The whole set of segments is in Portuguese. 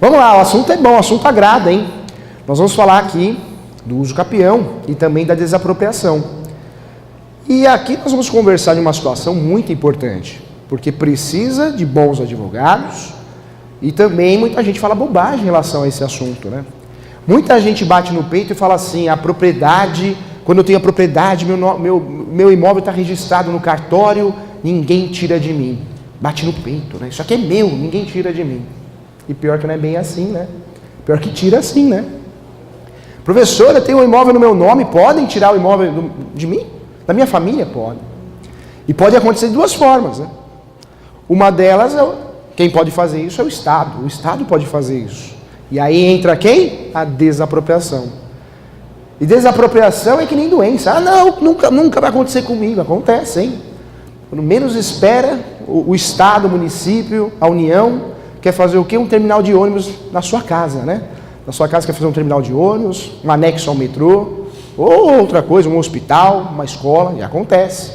Vamos lá, o assunto é bom, o assunto agrada, hein? Nós vamos falar aqui do uso capião e também da desapropriação. E aqui nós vamos conversar de uma situação muito importante, porque precisa de bons advogados e também muita gente fala bobagem em relação a esse assunto, né? Muita gente bate no peito e fala assim, a propriedade, quando eu tenho a propriedade, meu imóvel está registrado no cartório, ninguém tira de mim. Bate no peito, né? Isso aqui é meu, ninguém tira de mim. E pior que não é bem assim, né? Pior que tira assim, né? Professor, eu tenho um imóvel no meu nome, podem tirar o imóvel de mim? Da minha família? Pode. E pode acontecer de duas formas, né? Uma delas, quem pode fazer isso é o Estado. O Estado pode fazer isso. E aí entra quem? A desapropriação. E desapropriação é que nem doença. Ah, não, nunca vai acontecer comigo. Acontece, hein? Quando menos espera, o Estado, o município, a União, quer fazer o quê? Um terminal de ônibus na sua casa, né? Na sua casa quer fazer um terminal de ônibus, um anexo ao metrô, ou outra coisa, um hospital, uma escola, e acontece.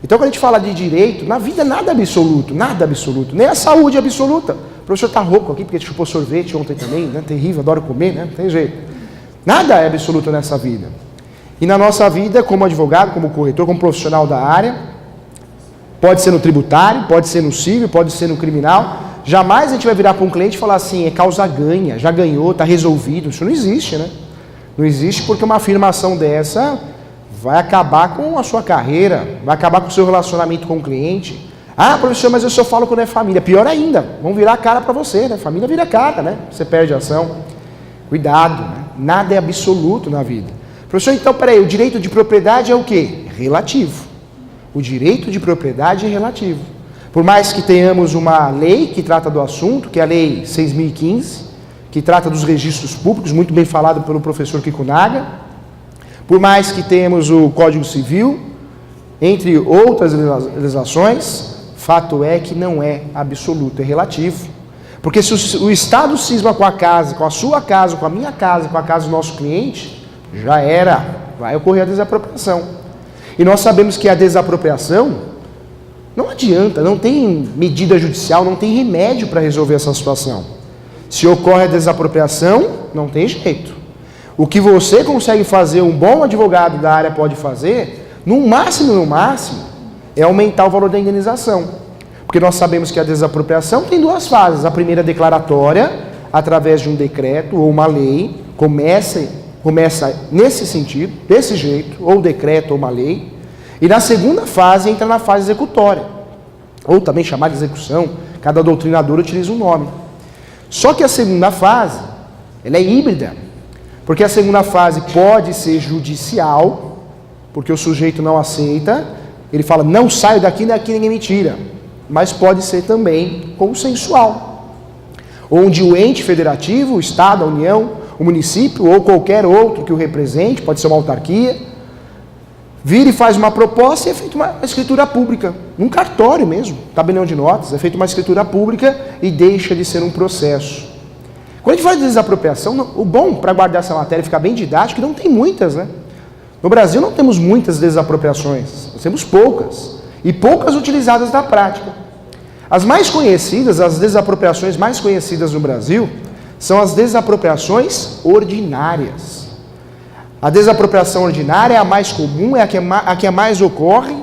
Então, quando a gente fala de direito, na vida nada é absoluto, nem a saúde é absoluta. O professor está rouco aqui, porque chupou sorvete ontem também, né? Terrível, adoro comer, né? Não tem jeito. Nada é absoluto nessa vida. E na nossa vida, como advogado, como corretor, como profissional da área, pode ser no tributário, pode ser no civil, pode ser no criminal. Jamais a gente vai virar para um cliente e falar assim, é causa ganha, já ganhou, está resolvido. Isso não existe, né? Não existe porque uma afirmação dessa vai acabar com a sua carreira, vai acabar com o seu relacionamento com o cliente. Ah, professor, mas eu só falo quando é família. Pior ainda, vão virar a cara para você, né? Família vira cara, né? Você perde a ação. Cuidado, né? Nada é absoluto na vida. Professor, então, peraí, o direito de propriedade é o quê? Relativo. O direito de propriedade é relativo. Por mais que tenhamos uma lei que trata do assunto, que é a Lei 6.015, que trata dos registros públicos, muito bem falado pelo professor Kikunaga, por mais que tenhamos o Código Civil, entre outras legislações, fato é que não é absoluto, é relativo. Porque se o Estado cisma com a casa, com a sua casa, com a minha casa, com a casa do nosso cliente, já era, vai ocorrer a desapropriação. E nós sabemos que a desapropriação não adianta, não tem medida judicial, não tem remédio para resolver essa situação. Se ocorre a desapropriação, não tem jeito. O que você consegue fazer, um bom advogado da área pode fazer, no máximo, é aumentar o valor da indenização. Porque nós sabemos que a desapropriação tem duas fases. A primeira declaratória, através de um decreto ou uma lei, começa nesse sentido, desse jeito, ou decreto ou uma lei. E na segunda fase, entra na fase executória, ou também chamada de execução, cada doutrinador utiliza um nome. Só que a segunda fase, ela é híbrida, porque a segunda fase pode ser judicial, porque o sujeito não aceita, ele fala, não saio daqui ninguém me tira, mas pode ser também consensual, onde o ente federativo, o Estado, a União, o município ou qualquer outro que o represente, pode ser uma autarquia, vira e faz uma proposta e é feita uma escritura pública, num cartório mesmo, tabelião de notas, é feita uma escritura pública e deixa de ser um processo. Quando a gente fala de desapropriação, o bom para guardar essa matéria e ficar bem didático, não tem muitas, né? No Brasil não temos muitas desapropriações, nós temos poucas, e poucas utilizadas na prática. As mais conhecidas, as desapropriações mais conhecidas no Brasil, são as desapropriações ordinárias. A desapropriação ordinária é a mais comum, é a que mais ocorre.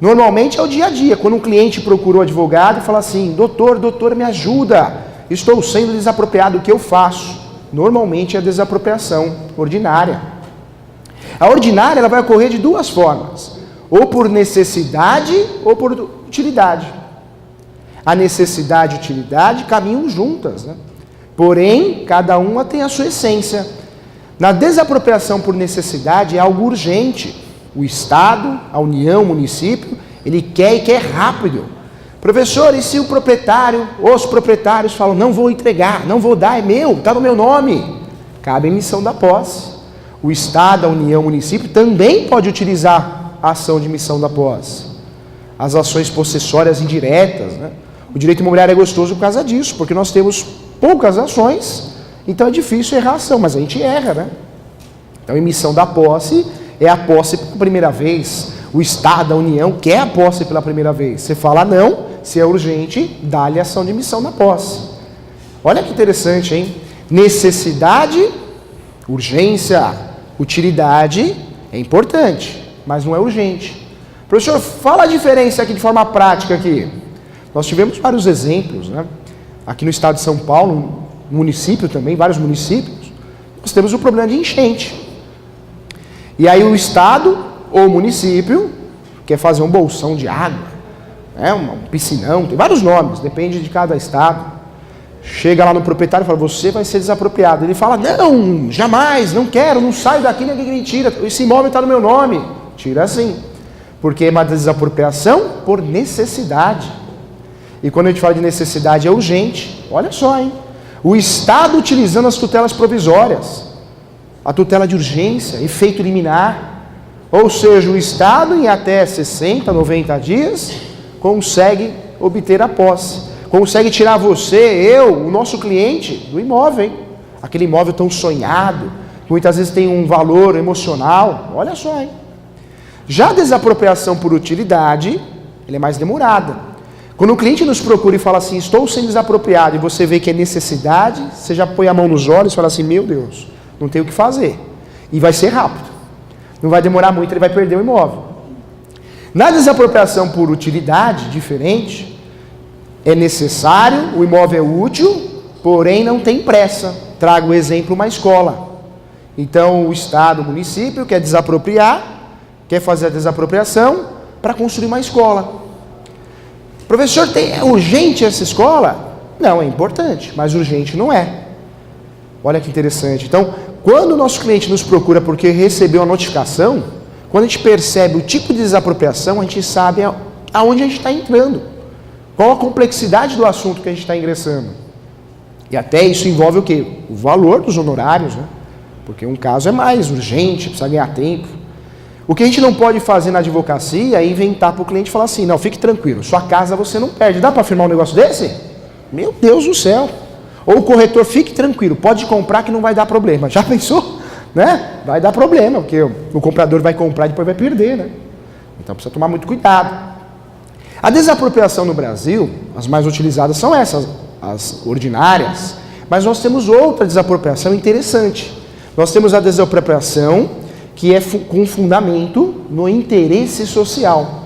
Normalmente é o dia a dia, quando um cliente procura o advogado e fala assim, doutor, me ajuda, estou sendo desapropriado, o que eu faço? Normalmente é a desapropriação ordinária. A ordinária ela vai ocorrer de duas formas, ou por necessidade ou por utilidade. A necessidade e a utilidade caminham juntas, né? Porém, cada uma tem a sua essência. Na desapropriação por necessidade é algo urgente. O Estado, a União, o município, ele quer e quer rápido. Professor, e se o proprietário, os proprietários falam, não vou entregar, não vou dar, é meu, está no meu nome? Cabe a emissão da posse. O Estado, a União, o município também pode utilizar a ação de emissão da posse. As ações possessórias indiretas, né? O direito imobiliário é gostoso por causa disso, porque nós temos poucas ações, então é difícil errar a ação, mas a gente erra, né? Então a emissão da posse é a posse pela primeira vez. O Estado, a União, quer a posse pela primeira vez. Você fala não, se é urgente, dá-lhe ação de emissão da posse. Olha que interessante, hein? Necessidade, urgência, utilidade é importante, mas não é urgente. Professor, fala a diferença aqui de forma prática aqui. Nós tivemos vários exemplos, né? Aqui no estado de São Paulo, no município também, vários municípios, nós temos o problema de enchente. E aí o estado ou o município quer fazer um bolsão de água, né? Um piscinão, tem vários nomes, depende de cada estado. Chega lá no proprietário e fala, você vai ser desapropriado. Ele fala, não, jamais, não quero, não saio daqui, ninguém me tira, esse imóvel está no meu nome. Tira sim, porque é uma desapropriação por necessidade. E quando a gente fala de necessidade é urgente, olha só, hein? O Estado utilizando as tutelas provisórias, a tutela de urgência, efeito liminar, ou seja, o Estado em até 60, 90 dias consegue obter a posse. Consegue tirar você, eu, o nosso cliente, do imóvel, hein? Aquele imóvel tão sonhado, que muitas vezes tem um valor emocional. Olha só, hein? Já a desapropriação por utilidade, ela é mais demorada. Quando o cliente nos procura e fala assim, estou sendo desapropriado, e você vê que é necessidade, você já põe a mão nos olhos e fala assim, meu Deus, não tem o que fazer. E vai ser rápido. Não vai demorar muito, ele vai perder o imóvel. Na desapropriação por utilidade, diferente, é necessário, o imóvel é útil, porém não tem pressa. Trago o exemplo, uma escola. Então o Estado, o município quer desapropriar, quer fazer a desapropriação para construir uma escola. Professor, é urgente essa escola? Não, é importante, mas urgente não é. Olha que interessante. Então, quando o nosso cliente nos procura porque recebeu a notificação, quando a gente percebe o tipo de desapropriação, a gente sabe aonde a gente está entrando. Qual a complexidade do assunto que a gente está ingressando? E até isso envolve o quê? O valor dos honorários, né? Porque um caso é mais urgente, precisa ganhar tempo. O que a gente não pode fazer na advocacia é inventar para o cliente e falar assim, não, fique tranquilo, sua casa você não perde. Dá para afirmar um negócio desse? Meu Deus do céu. Ou o corretor, fique tranquilo, pode comprar que não vai dar problema. Já pensou? Né? Vai dar problema, porque o comprador vai comprar e depois vai perder, né? Então precisa tomar muito cuidado. A desapropriação no Brasil, as mais utilizadas são essas, as ordinárias, mas nós temos outra desapropriação interessante. Nós temos a desapropriação que é com fundamento no interesse social.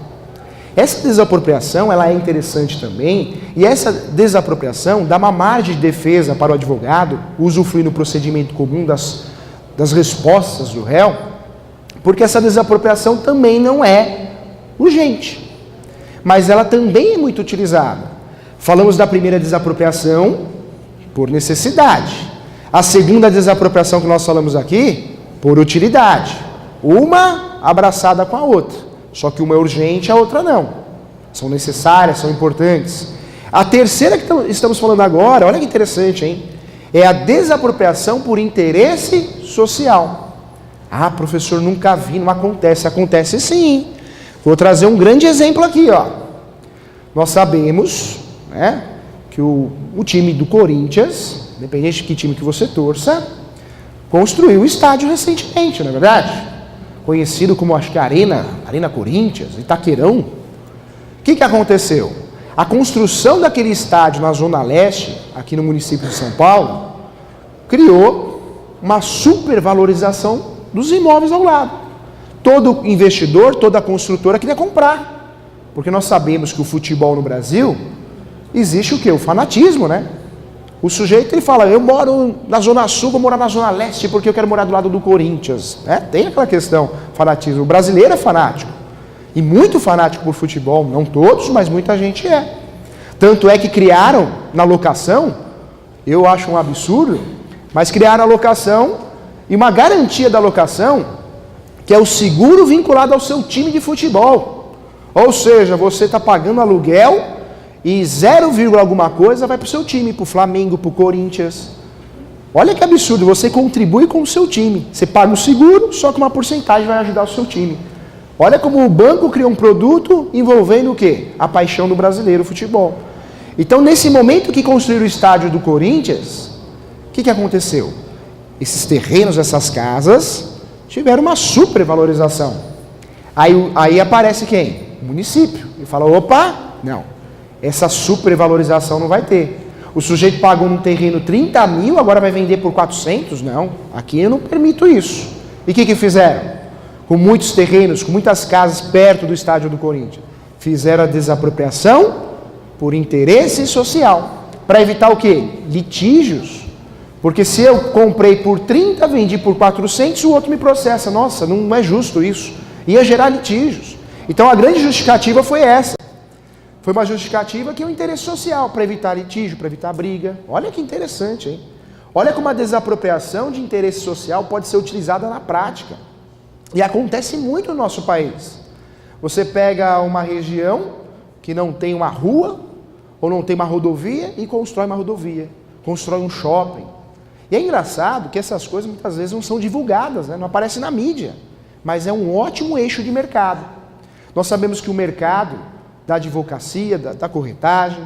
Essa desapropriação ela é interessante também, e essa desapropriação dá uma margem de defesa para o advogado usufruir no procedimento comum das respostas do réu, porque essa desapropriação também não é urgente. Mas ela também é muito utilizada. Falamos da primeira desapropriação por necessidade. A segunda desapropriação que nós falamos aqui, por utilidade. Uma abraçada com a outra. Só que uma é urgente, a outra não. São necessárias, são importantes. A terceira que estamos falando agora, olha que interessante, hein? É a desapropriação por interesse social. Ah, professor, nunca vi, não acontece. Acontece sim. Vou trazer um grande exemplo aqui, ó. Nós sabemos, né, que o time do Corinthians, independente de que time que você torça, construiu o estádio recentemente, não é verdade? Conhecido como, acho que Arena Corinthians, Itaquerão. O que aconteceu? A construção daquele estádio na Zona Leste, aqui no município de São Paulo, criou uma supervalorização dos imóveis ao lado. Todo investidor, toda construtora queria comprar, porque nós sabemos que o futebol no Brasil, existe o quê? O fanatismo, né? O sujeito ele fala, eu moro na Zona Sul, vou morar na Zona Leste, porque eu quero morar do lado do Corinthians. Tem aquela questão, fanatismo. O brasileiro é fanático, e muito fanático por futebol, não todos, mas muita gente é. Tanto é que criaram na locação, eu acho um absurdo, mas criaram a locação e uma garantia da locação, que é o seguro vinculado ao seu time de futebol. Ou seja, você está pagando aluguel e 0, alguma coisa vai para o seu time, para o Flamengo, para o Corinthians. Olha que absurdo, você contribui com o seu time. Você paga o seguro, só que uma porcentagem vai ajudar o seu time. Olha como o banco criou um produto envolvendo o quê? A paixão do brasileiro, o futebol. Então, nesse momento que construíram o estádio do Corinthians, o que aconteceu? Esses terrenos, essas casas, tiveram uma supervalorização. Aí aparece quem? O município. E fala, opa, não, essa supervalorização não vai ter. o sujeito pagou num terreno 30 mil, agora vai vender por 400? Não, aqui eu não permito isso. E o que fizeram? Com muitos terrenos, com muitas casas perto do estádio do Corinthians. Fizeram a desapropriação por interesse social. Para evitar o quê? Litígios. Porque se eu comprei por 30, vendi por 400, o outro me processa. Nossa, não é justo isso. Ia gerar litígios. Então a grande justificativa foi essa. Foi uma justificativa que é o interesse social, para evitar litígio, para evitar briga. Olha que interessante, hein? Olha como a desapropriação de interesse social pode ser utilizada na prática. E acontece muito no nosso país. Você pega uma região que não tem uma rua, ou não tem uma rodovia, e constrói uma rodovia, constrói um shopping. E é engraçado que essas coisas muitas vezes não são divulgadas, né? Não aparecem na mídia, mas é um ótimo eixo de mercado. Nós sabemos que o mercado da advocacia, da corretagem,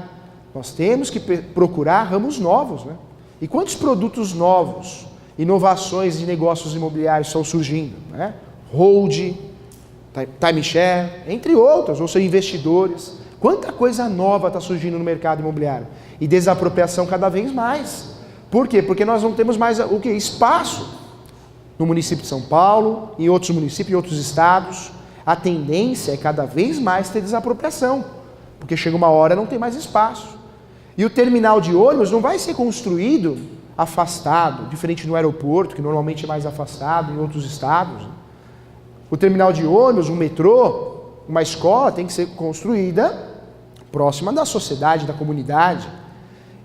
nós temos que procurar ramos novos, né? E quantos produtos novos, inovações de negócios imobiliários estão surgindo, né? Hold, timeshare, entre outras, ou seja, investidores. Quanta coisa nova está surgindo no mercado imobiliário. E desapropriação cada vez mais. Por quê? Porque nós não temos mais o quê? Espaço. No município de São Paulo, em outros municípios, em outros estados, a tendência é cada vez mais ter desapropriação. Porque chega uma hora e não tem mais espaço. E o terminal de ônibus não vai ser construído afastado, diferente no aeroporto, que normalmente é mais afastado em outros estados. O terminal de ônibus, um metrô, uma escola tem que ser construída próxima da sociedade, da comunidade.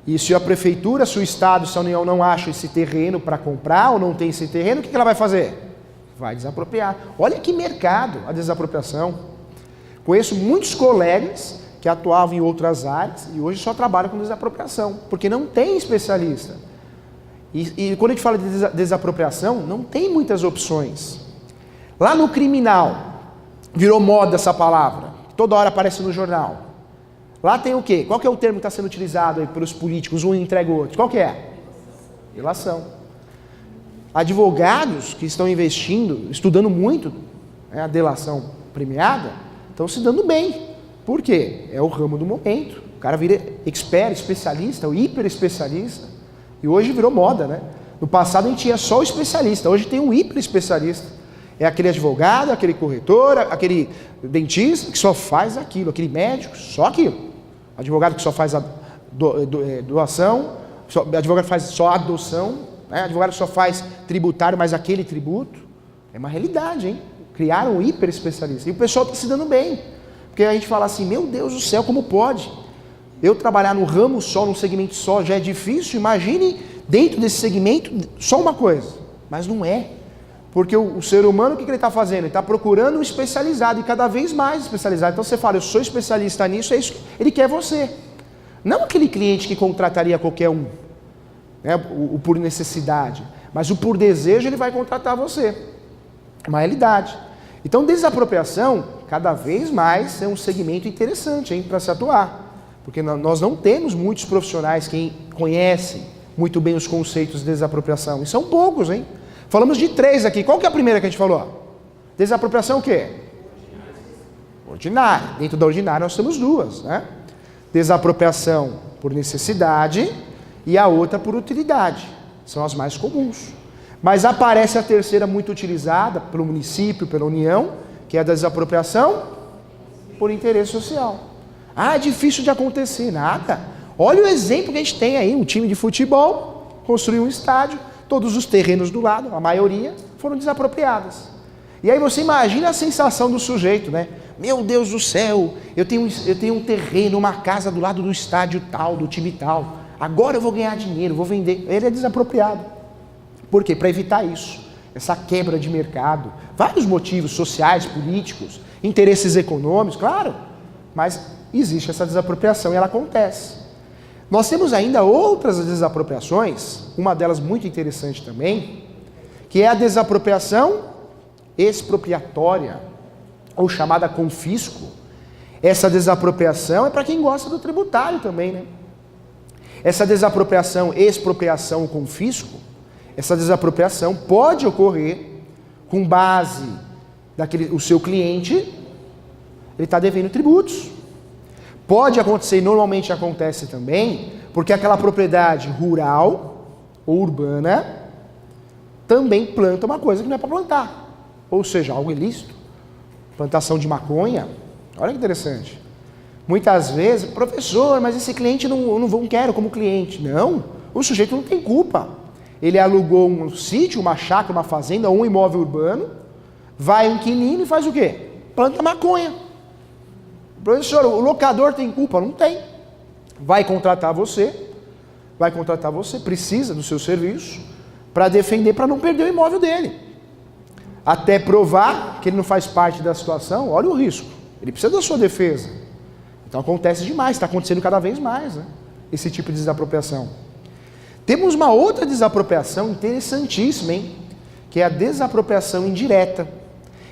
E se a prefeitura, se o estado, se a União não acha esse terreno para comprar ou não tem esse terreno, o que ela vai fazer? Vai desapropriar. Olha que mercado a desapropriação. Conheço muitos colegas que atuavam em outras áreas e hoje só trabalham com desapropriação, porque não tem especialista. E quando a gente fala de desapropriação, não tem muitas opções. Lá no criminal, virou moda essa palavra, toda hora aparece no jornal. Lá tem o quê? Qual que é o termo que está sendo utilizado aí pelos políticos, um entrega o outro? Qual que é? Delação. Advogados que estão investindo, estudando muito a delação premiada, estão se dando bem. Por quê? É o ramo do momento. O cara vira expert, especialista, o hiper especialista. E hoje virou moda, né? No passado a gente tinha só o especialista, hoje tem um hiper especialista. É aquele advogado, aquele corretor, aquele dentista que só faz aquilo, aquele médico, só aquilo. Advogado que só faz a doação, advogado que faz só a adoção, né? Advogado que só faz tributário, mas aquele tributo. É uma realidade, hein? Criaram um hiper especialista. E o pessoal está se dando bem. Porque a gente fala assim, meu Deus do céu, como pode? Eu trabalhar no ramo só, num segmento só, já é difícil. Imagine dentro desse segmento só uma coisa. Mas não é. Porque o ser humano, o que ele está fazendo? Ele está procurando um especializado e cada vez mais especializado. Então você fala, eu sou especialista nisso, é isso. Ele quer você. Não aquele cliente que contrataria qualquer um, né? O por necessidade. Mas o por desejo, ele vai contratar você. É uma realidade. Então, desapropriação, cada vez mais é um segmento interessante para se atuar. Porque nós não temos muitos profissionais que conhecem muito bem os conceitos de desapropriação. E são poucos, hein? Falamos de 3 aqui. Qual que é a primeira que a gente falou? Desapropriação o quê? Ordinária. Dentro da ordinária nós temos 2, né? Desapropriação por necessidade e a outra por utilidade. São as mais comuns. Mas aparece a terceira muito utilizada pelo município, pela União, que é a desapropriação por interesse social. Ah, é difícil de acontecer. Nada. Olha o exemplo que a gente tem aí. Um time de futebol construiu um estádio, todos os terrenos do lado, a maioria, foram desapropriadas. E aí você imagina a sensação do sujeito, né? Meu Deus do céu, eu tenho um terreno, uma casa do lado do estádio tal, do time tal. Agora eu vou ganhar dinheiro, vou vender. Ele é desapropriado. Por quê? Para evitar isso. Essa quebra de mercado. Vários motivos sociais, políticos, interesses econômicos, claro. Mas existe essa desapropriação e ela acontece. Nós temos ainda outras desapropriações, uma delas muito interessante também, que é a desapropriação expropriatória, ou chamada confisco. Essa desapropriação é para quem gosta do tributário também, né? Essa desapropriação, expropriação ou confisco, essa desapropriação pode ocorrer com base o seu cliente, ele está devendo tributos. Pode acontecer, normalmente acontece também, Porque aquela propriedade rural ou urbana também planta uma coisa que não é para plantar. Ou seja, algo ilícito. Plantação de maconha. Olha que interessante. Muitas vezes, professor, mas esse cliente não quero como cliente. Não, o sujeito não tem culpa. Ele alugou um sítio, uma chácara, uma fazenda, ou um imóvel urbano, vai um inquilino e faz o quê? Planta maconha. Professor, o locador tem culpa? Não tem. Vai contratar você, precisa do seu serviço para defender, para não perder o imóvel dele. Até provar que ele não faz parte da situação, olha o risco. Ele precisa da sua defesa. Então acontece demais, está acontecendo cada vez mais, né? Esse tipo de desapropriação. Temos uma outra desapropriação interessantíssima, hein? Que é a desapropriação indireta.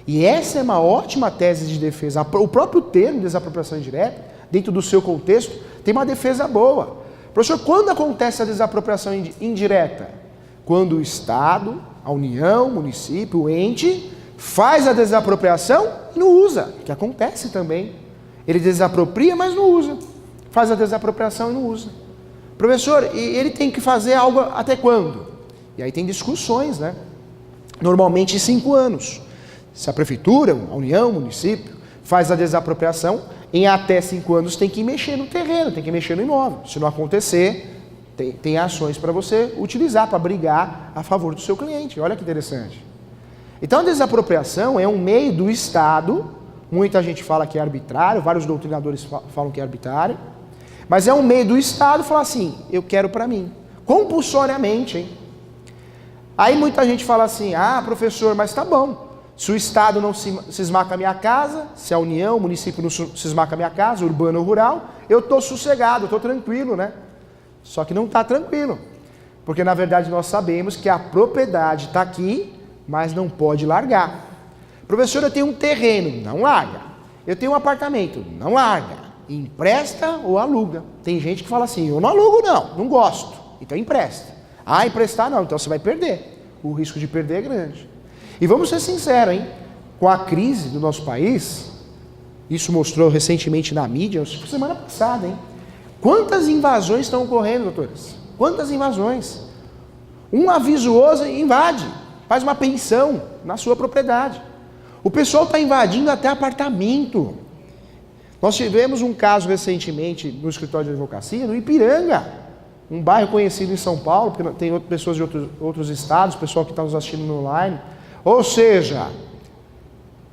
E essa é uma ótima tese de defesa. O próprio termo desapropriação indireta, dentro do seu contexto, tem uma defesa boa. Professor, quando acontece a desapropriação indireta? Quando o Estado, a União, o município, o ente, faz a desapropriação e não usa, que acontece também. Ele desapropria, mas não usa. Faz a desapropriação e não usa. Professor, e ele tem que fazer algo até quando? E aí tem discussões, né? Normalmente 5 anos. Se a prefeitura, a União, o município, faz a desapropriação, em até 5 anos tem que mexer no terreno, tem que mexer no imóvel. Se não acontecer, tem ações para você utilizar, para brigar a favor do seu cliente. Olha que interessante. Então a desapropriação é um meio do Estado, muita gente fala que é arbitrário, vários doutrinadores falam que é arbitrário, mas é um meio do Estado falar assim, eu quero para mim, compulsoriamente, hein? Aí muita gente fala assim, professor, mas tá bom, se o Estado não cismar com a minha casa, se a União, o município não cismar com a minha casa, urbano ou rural, eu estou sossegado, eu estou tranquilo, né? Só que não está tranquilo, porque na verdade nós sabemos que a propriedade está aqui, mas não pode largar. Professor, eu tenho um terreno, não larga. Eu tenho um apartamento, não larga. Empresta ou aluga. Tem gente que fala assim, eu não alugo não gosto, então empresta. Emprestar não, então você vai perder. O risco de perder é grande. E vamos ser sinceros, hein? Com a crise do nosso país, isso mostrou recentemente na mídia, semana passada, hein? Quantas invasões estão ocorrendo, doutores? Quantas invasões? Um avisoso invade, faz uma pensão na sua propriedade. O pessoal está invadindo até apartamento. Nós tivemos um caso recentemente no escritório de advocacia, no Ipiranga, um bairro conhecido em São Paulo, porque tem pessoas de outros estados, pessoal que está nos assistindo no online. Ou seja,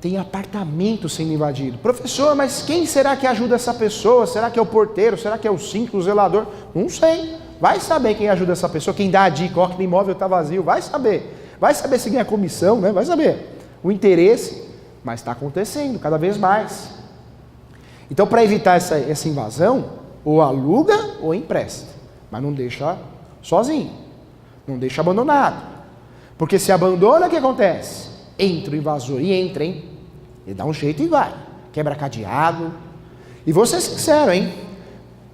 tem apartamento sendo invadido. Professor, mas quem será que ajuda essa pessoa? Será que é o porteiro? Será que é o síndico, o zelador? Não sei. Vai saber quem ajuda essa pessoa, quem dá a dica, que o imóvel está vazio, vai saber. Vai saber se ganha comissão, né? Vai saber. O interesse, mas está acontecendo cada vez mais. Então, para evitar essa invasão, ou aluga ou empresta. Mas não deixa sozinho. Não deixa abandonado. Porque se abandona, o que acontece? Entra o invasor e entra, hein? Ele dá um jeito e vai. Quebra cadeado. E vou ser sincero, hein?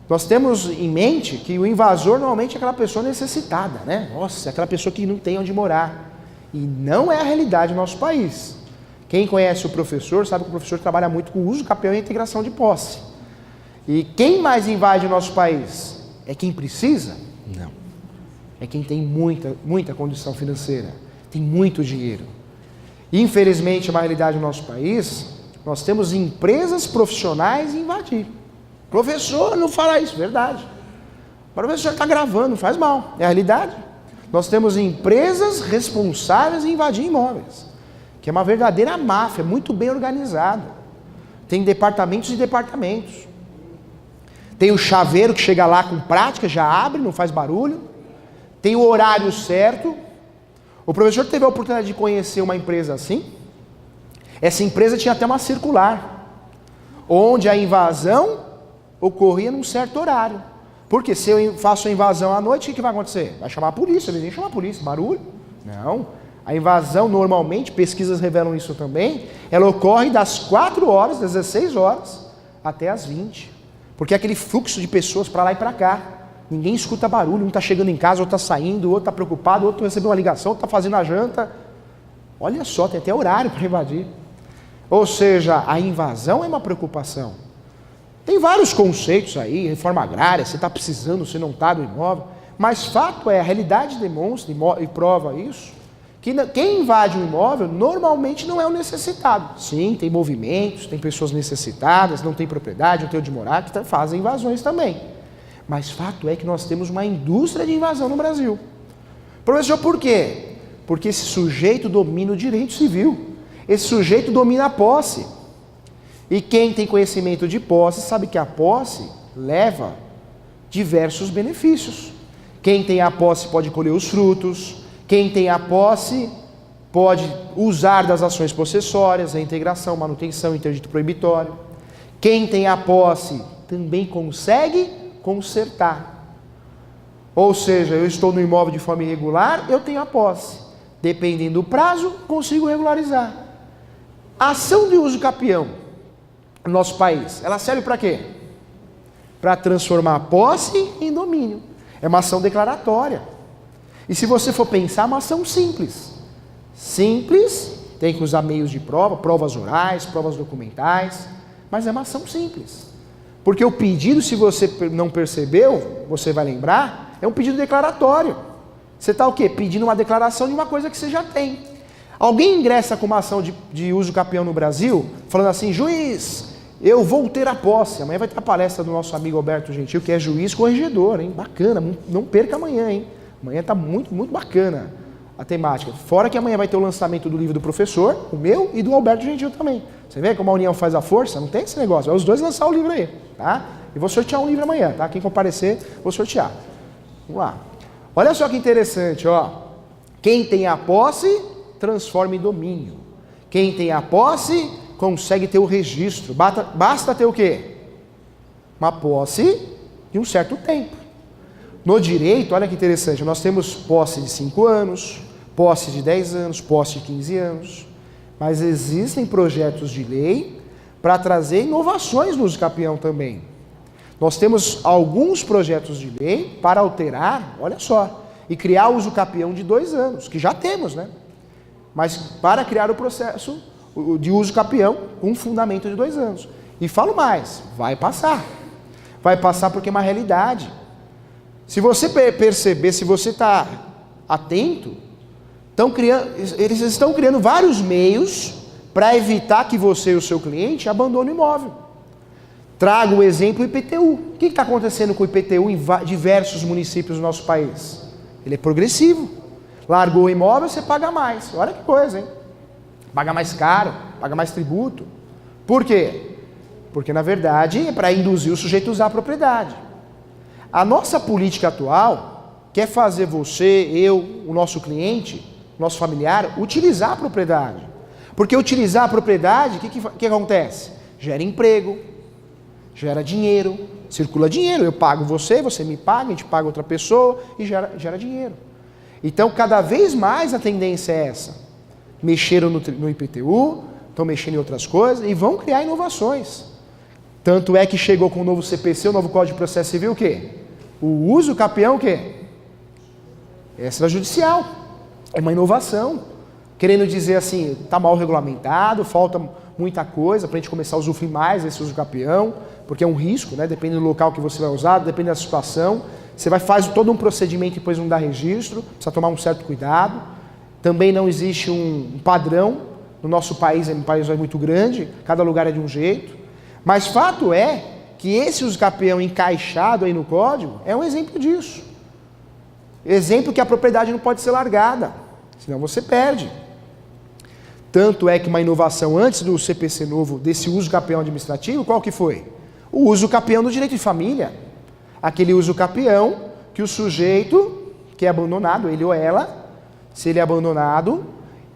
Nós temos em mente que o invasor normalmente é aquela pessoa necessitada, né? Nossa, é aquela pessoa que não tem onde morar. E não é a realidade do nosso país. Quem conhece o professor sabe que o professor trabalha muito com o uso, capião e integração de posse. E quem mais invade o nosso país? É quem precisa? Não. É quem tem muita condição financeira, tem muito dinheiro. Infelizmente, uma realidade do nosso país, nós temos empresas profissionais em invadir. Professor, não fala isso, verdade. O professor está gravando, não faz mal, é a realidade. Nós temos empresas responsáveis em invadir imóveis, que é uma verdadeira máfia, muito bem organizada. Tem departamentos e departamentos. Tem o chaveiro que chega lá com prática, já abre, não faz barulho. Tem o horário certo. O professor teve a oportunidade de conhecer uma empresa assim. Essa empresa tinha até uma circular, onde a invasão ocorria num certo horário. Porque se eu faço a invasão à noite, o que vai acontecer? Vai chamar a polícia, eles nem chamam a polícia, barulho. Não. A invasão, normalmente, pesquisas revelam isso também, ela ocorre das 4 horas, das 16 horas, até as 20. Porque é aquele fluxo de pessoas para lá e para cá. Ninguém escuta barulho, um está chegando em casa, outro está saindo, outro está preocupado, outro recebeu uma ligação, outro está fazendo a janta. Olha só, tem até horário para invadir. Ou seja, a invasão é uma preocupação. Tem vários conceitos aí, reforma agrária, você está precisando, você não está do imóvel, mas fato é, a realidade demonstra e prova isso, que quem invade um imóvel normalmente não é o necessitado. Sim, tem movimentos, tem pessoas necessitadas, não tem propriedade, não tem onde morar, que fazem invasões também. Mas fato é que nós temos uma indústria de invasão no Brasil. Professor, por quê? Porque esse sujeito domina o direito civil, esse sujeito domina a posse. E quem tem conhecimento de posse sabe que a posse leva diversos benefícios. Quem tem a posse pode colher os frutos, quem tem a posse pode usar das ações possessórias, reintegração, manutenção, interdito proibitório. Quem tem a posse também consegue consertar. Ou seja, eu estou no imóvel de forma irregular, eu tenho a posse. Dependendo do prazo, consigo regularizar. A ação de uso capião no nosso país, ela serve para quê? Para transformar a posse em domínio. É uma ação declaratória. E se você for pensar, é uma ação simples. Simples, tem que usar meios de prova, provas orais, provas documentais, mas é uma ação simples. Porque o pedido, se você não percebeu, você vai lembrar, é um pedido declaratório. Você está o quê? Pedindo uma declaração de uma coisa que você já tem. Alguém ingressa com uma ação de uso capião no Brasil, falando assim, juiz, eu vou ter a posse. Amanhã vai ter a palestra do nosso amigo Alberto Gentil, que é juiz corregedor, hein? Bacana, não perca amanhã, hein? Amanhã está muito, muito bacana a temática. Fora que amanhã vai ter o lançamento do livro do professor, o meu e do Alberto Gentil também. Você vê como a união faz a força? Não tem esse negócio. Vai os dois lançar o livro aí, tá? E vou sortear um livro amanhã, tá? Quem comparecer, vou sortear. Vamos lá. Olha só que interessante, ó. Quem tem a posse, transforma em domínio. Quem tem a posse, consegue ter o registro. Basta ter o quê? Uma posse de um certo tempo. No direito, olha que interessante, nós temos posse de 5 anos, posse de 10 anos, posse de 15 anos, mas existem projetos de lei para trazer inovações no uso capião também. Nós temos alguns projetos de lei para alterar, olha só, e criar o uso capião de 2 anos, que já temos, né? Mas para criar o processo de uso capião com fundamento de 2 anos. E falo mais, vai passar. Vai passar porque é uma realidade. Se você perceber, se você está atento, eles estão criando vários meios para evitar que você e o seu cliente abandonem o imóvel. Trago o exemplo IPTU. O que está acontecendo com o IPTU em diversos municípios do nosso país? Ele é progressivo. Largou o imóvel, você paga mais. Olha que coisa, hein? Paga mais caro, paga mais tributo. Por quê? Porque, na verdade, é para induzir o sujeito a usar a propriedade. A nossa política atual quer fazer você, eu, o nosso cliente, o nosso familiar, utilizar a propriedade. Porque utilizar a propriedade, o que acontece? Gera emprego, gera dinheiro, circula dinheiro. Eu pago você, você me paga, a gente paga outra pessoa e gera dinheiro. Então, cada vez mais a tendência é essa. Mexeram no IPTU, estão mexendo em outras coisas e vão criar inovações. Tanto é que chegou com o novo CPC, o novo Código de Processo Civil, o quê? O uso capião, o quê? Extrajudicial. É uma inovação. Querendo dizer assim, está mal regulamentado, falta muita coisa para a gente começar a usufruir mais desse uso capião, porque é um risco, né? Dependendo do local que você vai usar, depende da situação. Você faz todo um procedimento e depois não dá registro, precisa tomar um certo cuidado. Também não existe um padrão. No nosso país, um país muito grande, cada lugar é de um jeito. Mas fato é que esse uso capião encaixado aí no código é um exemplo disso. Exemplo que a propriedade não pode ser largada, senão você perde. Tanto é que uma inovação antes do CPC novo, desse uso capião administrativo, qual que foi? O uso capião do direito de família. Aquele uso capião que o sujeito que é abandonado, ele ou ela, se ele é abandonado,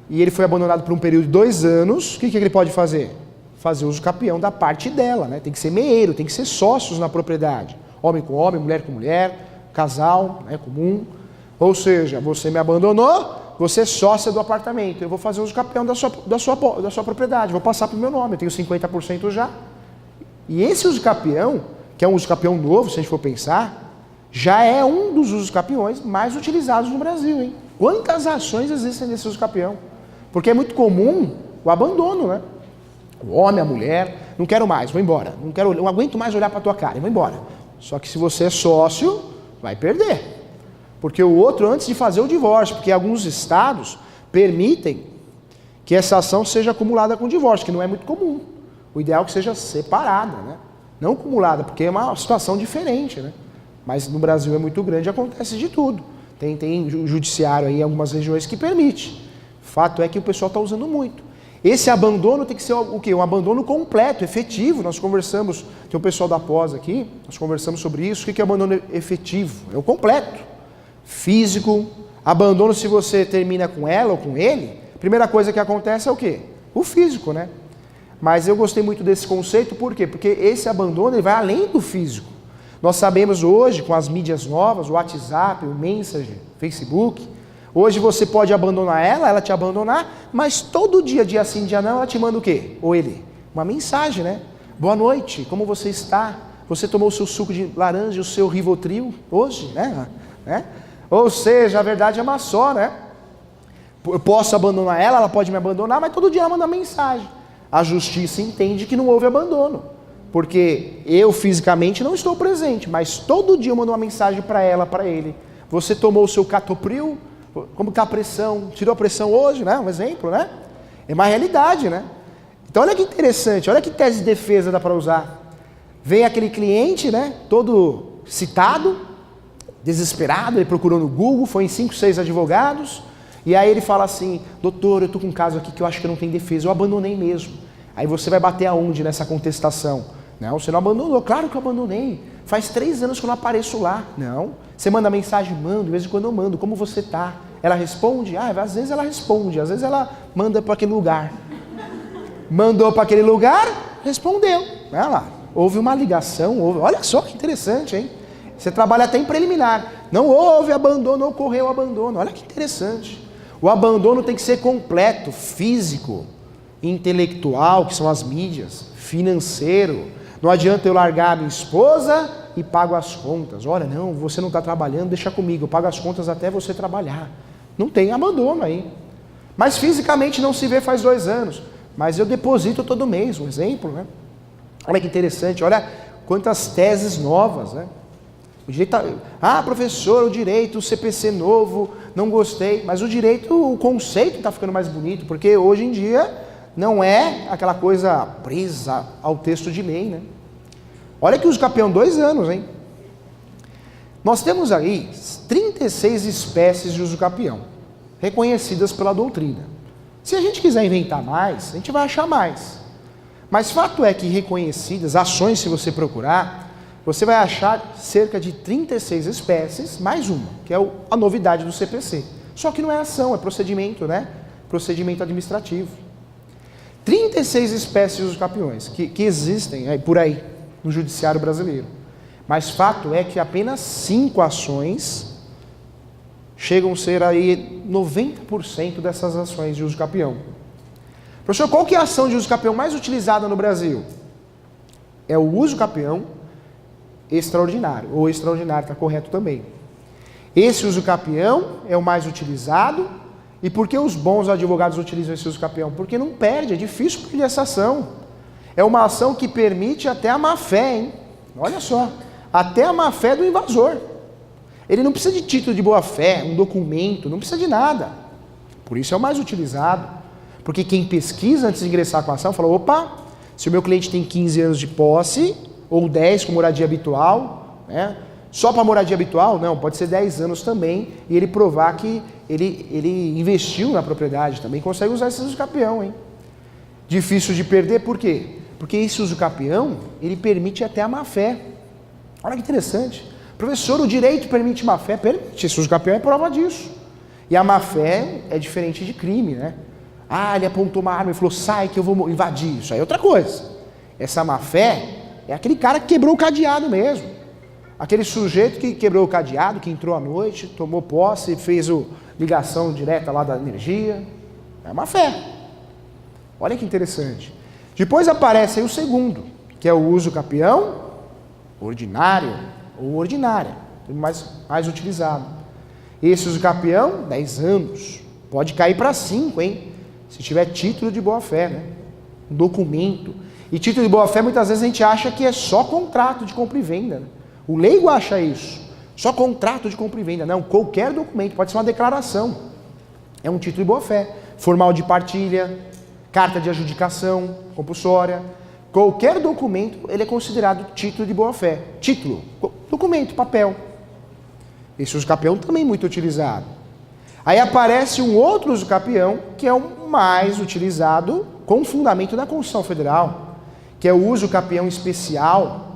e ele foi abandonado por um período de 2 anos, o que ele pode fazer? Fazer uso capião da parte dela, né? Tem que ser meeiro, tem que ser sócios na propriedade. Homem com homem, mulher com mulher, casal, né, comum. Ou seja, você me abandonou, você é sócia do apartamento. Eu vou fazer uso capião da sua propriedade, vou passar para o meu nome, eu tenho 50% já. E esse uso capião, que é um uso capião novo, se a gente for pensar, já é um dos usos capiões mais utilizados no Brasil, hein? Quantas ações existem nesse uso capião? Porque é muito comum o abandono, né? O homem, a mulher, Não quero mais, vou embora. Não aguento mais olhar para tua cara, vou embora. Só que se você é sócio, vai perder. Porque o outro, antes de fazer o divórcio, porque alguns estados permitem que essa ação seja acumulada com o divórcio, que não é muito comum. O ideal é que seja separada, né? Não acumulada, porque é uma situação diferente, né? Mas no Brasil é muito grande, acontece de tudo. Tem judiciário aí em algumas regiões que permite. Fato é que o pessoal está usando muito. Esse abandono tem que ser o quê? Um abandono completo, efetivo. Nós conversamos, tem o pessoal da pós aqui, nós conversamos sobre isso. O que é abandono efetivo? É o completo. Físico, abandono se você termina com ela ou com ele, primeira coisa que acontece é o quê? O físico, né? Mas eu gostei muito desse conceito, por quê? Porque esse abandono ele vai além do físico. Nós sabemos hoje, com as mídias novas, o WhatsApp, o Messenger, Facebook, hoje você pode abandonar ela te abandonar, mas todo dia sim, dia não, ela te manda o quê? Ou ele? Uma mensagem, né? Boa noite, como você está? Você tomou o seu suco de laranja e o seu Rivotril hoje, né? Ou seja, a verdade é uma só, né? Eu posso abandonar ela pode me abandonar, mas todo dia ela manda mensagem. A justiça entende que não houve abandono, porque eu fisicamente não estou presente, mas todo dia eu mando uma mensagem para ela, para ele. Você tomou o seu Catopril? Como está a pressão? Tirou a pressão hoje, né? Um exemplo, né? É uma realidade, né? Então olha que interessante, olha que tese de defesa dá para usar. Vem aquele cliente, né? Todo citado, desesperado, ele procurou no Google, foi em 5, 6 advogados, e aí ele fala assim, doutor, eu estou com um caso aqui que eu acho que não tem defesa, eu abandonei mesmo. Aí você vai bater aonde nessa contestação? Não, você não abandonou, claro que eu abandonei, faz 3 anos que eu não apareço lá. Não, você manda mensagem, mando, de vez em quando eu mando, como você está? Ela responde? Às vezes ela responde, às vezes ela manda para aquele lugar. Mandou para aquele lugar, respondeu. Olha lá, houve uma ligação, olha só que interessante, hein? Você trabalha até em preliminar. Não houve abandono, não ocorreu abandono. Olha que interessante. O abandono tem que ser completo, físico, intelectual, que são as mídias, financeiro. Não adianta eu largar a minha esposa e pago as contas. Olha, não, você não está trabalhando, deixa comigo, eu pago as contas até você trabalhar. Não tem abandono aí. Mas fisicamente não se vê faz 2 anos. Mas eu deposito todo mês, um exemplo, né? Olha que interessante, olha quantas teses novas, né? O direito professor, o direito, o CPC novo, não gostei. Mas o direito, o conceito está ficando mais bonito, porque hoje em dia não é aquela coisa presa ao texto de lei, né? Olha que uso campeão 2 anos, hein? Nós temos aí 36 espécies de uso campeão, reconhecidas pela doutrina. Se a gente quiser inventar mais, a gente vai achar mais. Mas fato é que reconhecidas, ações, se você procurar, você vai achar cerca de 36 espécies, mais uma, que é a novidade do CPC. Só que não é ação, é procedimento, né? Procedimento administrativo. 36 espécies de usucapiões que existem por aí, no judiciário brasileiro. Mas fato é que apenas 5 ações chegam a ser aí 90% dessas ações de usucapião. Professor, qual que é a ação de usucapião mais utilizada no Brasil? É o usucapião extraordinário, ou extraordinário, está correto também. Esse usucapião é o mais utilizado. E por que os bons advogados utilizam esse usucapião? Porque não perde, é difícil perder essa ação. É uma ação que permite até a má-fé, hein? Olha só, até a má-fé do invasor. Ele não precisa de título de boa-fé, um documento, não precisa de nada. Por isso é o mais utilizado. Porque quem pesquisa antes de ingressar com a ação, fala, opa, se o meu cliente tem 15 anos de posse, ou 10 com moradia habitual, né? Só para moradia habitual? Não, pode ser 10 anos também, e ele provar que ele investiu na propriedade, também consegue usar esse usucapião, hein? Difícil de perder, por quê? Porque esse usucapião, ele permite até a má-fé. Olha que interessante. Professor, o direito permite má-fé? Permite, esse usucapião é prova disso. E a má-fé é diferente de crime, né? Ele apontou uma arma e falou, sai que eu vou invadir. Isso aí é outra coisa. Essa má-fé é aquele cara que quebrou o cadeado mesmo. Aquele sujeito que quebrou o cadeado, que entrou à noite, tomou posse, fez ligação direta lá da energia. É uma fé. Olha que interessante. Depois aparece aí o segundo, que é o uso capião ordinário ou ordinária, mais utilizado. Esse uso capião, 10 anos. Pode cair para 5, hein? Se tiver título de boa-fé, né? Um documento. E título de boa-fé, muitas vezes a gente acha que é só contrato de compra e venda, né? O leigo acha isso. Só contrato de compra e venda. Não, qualquer documento, pode ser uma declaração. É um título de boa-fé. Formal de partilha, carta de adjudicação compulsória. Qualquer documento, ele é considerado título de boa-fé. Título, documento, papel. Esse uso capião também muito utilizado. Aí aparece um outro uso capião, que é o mais utilizado com fundamento da Constituição Federal, que é o uso capião especial,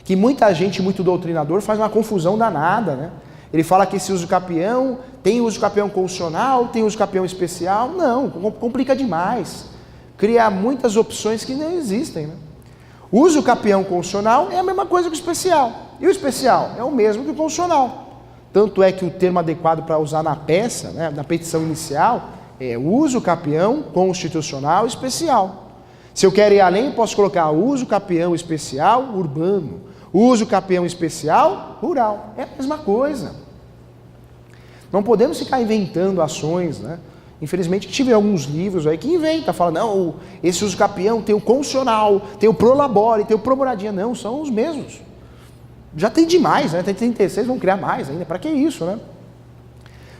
que muita gente, muito doutrinador, faz uma confusão danada, né? Ele fala que esse uso capião, tem uso capião constitucional, tem uso capião especial. Não, complica demais. Cria muitas opções que não existem, né? O uso capião constitucional é a mesma coisa que o especial. E o especial é o mesmo que o constitucional. Tanto é que o termo adequado para usar na peça, né, na petição inicial, é uso capião constitucional especial. Se eu quero ir além, eu posso colocar uso capião especial urbano, uso capião especial rural. É a mesma coisa. Não podemos ficar inventando ações, né? Infelizmente, tive alguns livros aí que inventa, fala, não, esse uso capião tem o constitucional, tem o prolabore, tem o promoradia. Não, são os mesmos. Já tem demais, né? Tem 36, vão criar mais ainda. Para que isso, né?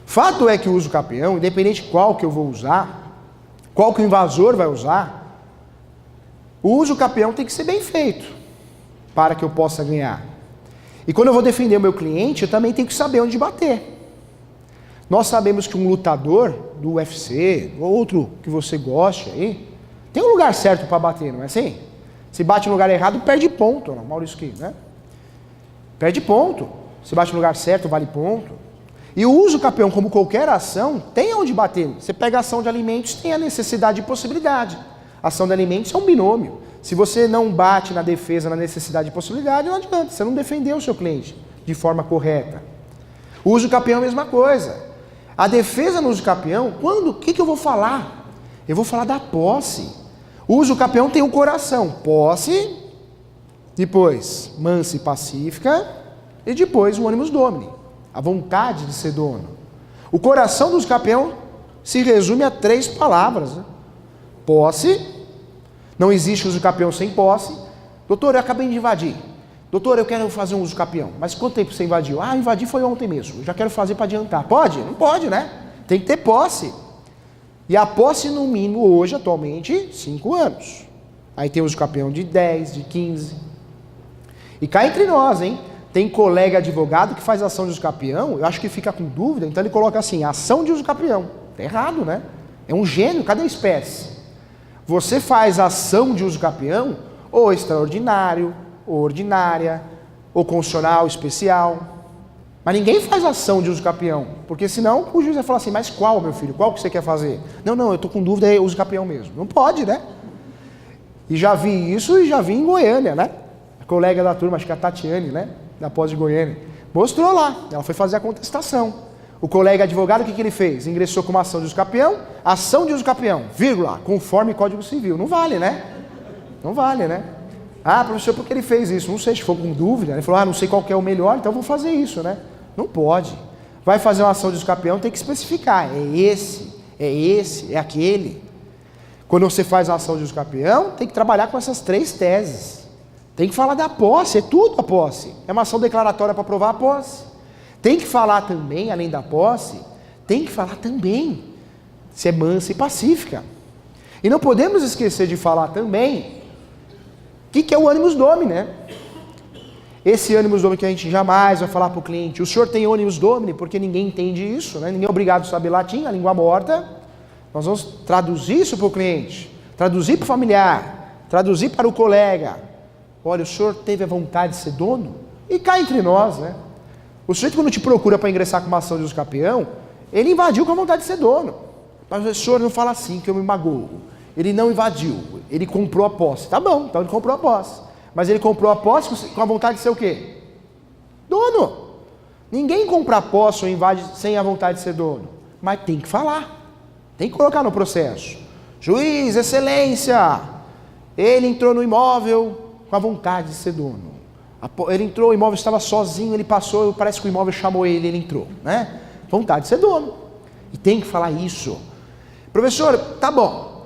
Fato é que o uso capião, independente de qual que eu vou usar, qual que o invasor vai usar, o uso capião tem que ser bem feito para que eu possa ganhar. E quando eu vou defender o meu cliente, eu também tenho que saber onde bater. Nós sabemos que um lutador do UFC, ou outro que você goste aí, tem um lugar certo para bater, não é assim? Se bate no lugar errado, perde ponto, não, Maurício Key, né? Perde ponto. Se bate no lugar certo, vale ponto. E o uso capião, como qualquer ação, tem onde bater. Você pega a ação de alimentos, tem a necessidade e possibilidade. A ação de alimentos é um binômio. Se você não bate na defesa, na necessidade e possibilidade, não adianta. Você não defendeu o seu cliente de forma correta. O uso capião é a mesma coisa. A defesa no uso capião, quando? O que eu vou falar? Eu vou falar da posse. O uso capião tem um coração. Posse, depois mansa e pacífica, e depois o animus domini. A vontade de ser dono. O coração do uso capião se resume a 3 palavras, né? Posse. Não existe uso capião sem posse. Doutor, eu acabei de invadir. Doutor, eu quero fazer um uso capião. Mas quanto tempo você invadiu? Ah, invadi foi ontem mesmo. Eu já quero fazer para adiantar. Pode? Não pode, né? Tem que ter posse. E a posse, no mínimo, hoje, atualmente, 5 anos. Aí tem uso capião de 10, de 15. E cá entre nós, hein? Tem colega advogado que faz ação de uso capião, eu acho que fica com dúvida, então ele coloca assim, ação de uso capião. Tá errado, né? É um gênio, cadê a espécie? Você faz ação de uso capião, ou extraordinário, ou ordinária, ou constitucional, especial. Mas ninguém faz ação de uso capião, porque senão o juiz vai falar assim, mas qual, meu filho? Qual que você quer fazer? Não, eu tô com dúvida, é uso capião mesmo. Não pode, né? E já vi isso e já vi em Goiânia, né? A colega da turma, acho que é a Tatiane, né? Da pós de Goiânia. Mostrou lá, ela foi fazer a contestação. O colega advogado, o que ele fez? Ingressou com uma ação de uso capião, ação de uso capião, vírgula, conforme Código Civil. Não vale, né? Não vale, né? Ah, professor, por que ele fez isso? Não sei, se for com dúvida. Ele falou, não sei qual que é o melhor, então vou fazer isso, né? Não pode. Vai fazer uma ação de uso capião, tem que especificar. É esse, é aquele. Quando você faz uma ação de uso capião, tem que trabalhar com essas 3 teses. Tem que falar da posse, é tudo a posse. É uma ação declaratória para provar a posse. Tem que falar também, além da posse, tem que falar também se é mansa e pacífica. E não podemos esquecer de falar também o que é o animus domini, né? Esse animus domini que a gente jamais vai falar para o cliente, o senhor tem animus domini, porque ninguém entende isso, né? Ninguém é obrigado a saber latim, a língua morta. Nós vamos traduzir isso para o cliente, traduzir para o familiar, traduzir para o colega. Olha, o senhor teve a vontade de ser dono? E cá entre nós, né? O sujeito quando te procura para ingressar com uma ação de uso capião, ele invadiu com a vontade de ser dono. Mas o senhor não fala assim, que eu me magoo. Ele não invadiu, ele comprou a posse. Tá bom, então ele comprou a posse. Mas ele comprou a posse com a vontade de ser o quê? Dono. Ninguém compra a posse ou invade sem a vontade de ser dono. Mas tem que falar. Tem que colocar no processo. Juiz, excelência, ele entrou no imóvel com a vontade de ser dono. Ele entrou, o imóvel estava sozinho, ele passou, parece que o imóvel chamou ele, ele entrou, né? Vontade de ser dono. E tem que falar isso. Professor, tá bom.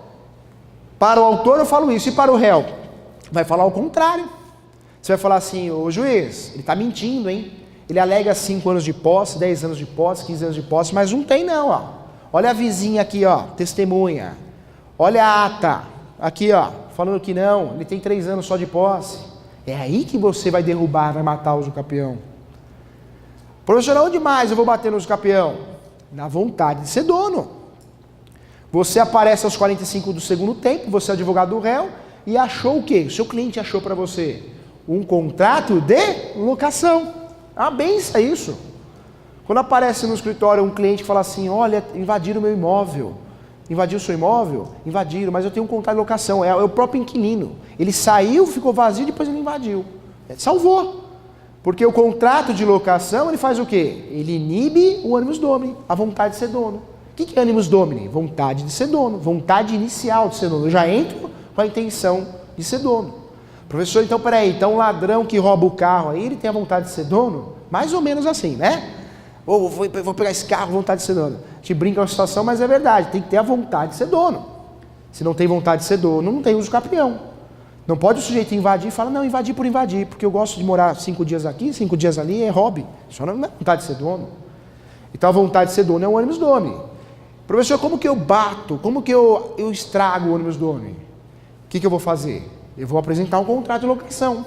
Para o autor eu falo isso, e para o réu? Vai falar o contrário. Você vai falar assim, ô juiz, ele está mentindo, hein? Ele alega 5 anos de posse, 10 anos de posse, 15 anos de posse, mas não tem não, ó. Olha a vizinha aqui, ó, testemunha. Olha a ata, aqui, ó, falando que não, ele tem 3 anos só de posse. É aí que você vai derrubar, vai matar o usucapião. Professor, onde mais eu vou bater no usucapião? Na vontade de ser dono. Você aparece aos 45 do segundo tempo, você é advogado do réu, e achou o quê? O seu cliente achou para você um contrato de locação. Ah, benção isso. Quando aparece no escritório um cliente que fala assim, olha, invadiram o meu imóvel. Invadiu o seu imóvel? Invadiram, mas eu tenho um contrato de locação, é o próprio inquilino. Ele saiu, ficou vazio, depois ele invadiu. Salvou. Porque o contrato de locação, ele faz o quê? Ele inibe o animus domini, a vontade de ser dono. O que é animus domini? Vontade de ser dono, vontade inicial de ser dono. Eu já entro com a intenção de ser dono. Professor, então peraí, então um ladrão que rouba o carro aí, ele tem a vontade de ser dono? Mais ou menos assim, né? Ou vou pegar esse carro, vontade de ser dono. A gente brinca com a situação, mas é verdade, tem que ter a vontade de ser dono. Se não tem vontade de ser dono, não tem usucapião. Não pode o sujeito invadir e falar, não, invadir por invadir, porque eu gosto de morar 5 dias aqui, 5 dias ali, é hobby. Isso não é vontade de ser dono. Então a vontade de ser dono é o animus domini. Professor, como que eu bato? Como que eu estrago o animus domini? O que eu vou fazer? Eu vou apresentar um contrato de locação.